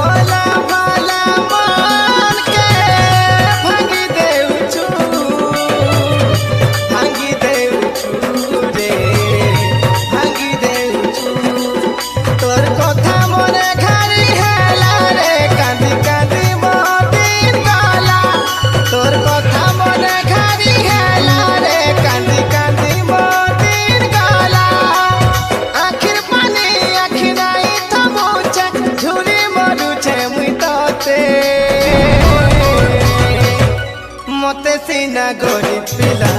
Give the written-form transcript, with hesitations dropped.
भोला भाला मान के भांगी देउछु रे भांगी देउछु तोर कथा मोरे घारी हेला रे कांदी कांदी मोदिन गला तोर कथा मोरे घारी हेला रे कांदी कांदी मोदिन गला आखिर पानी आखिर आई थमुचे झुरी मरुचे मुई तोते मते सीना गरीब पिला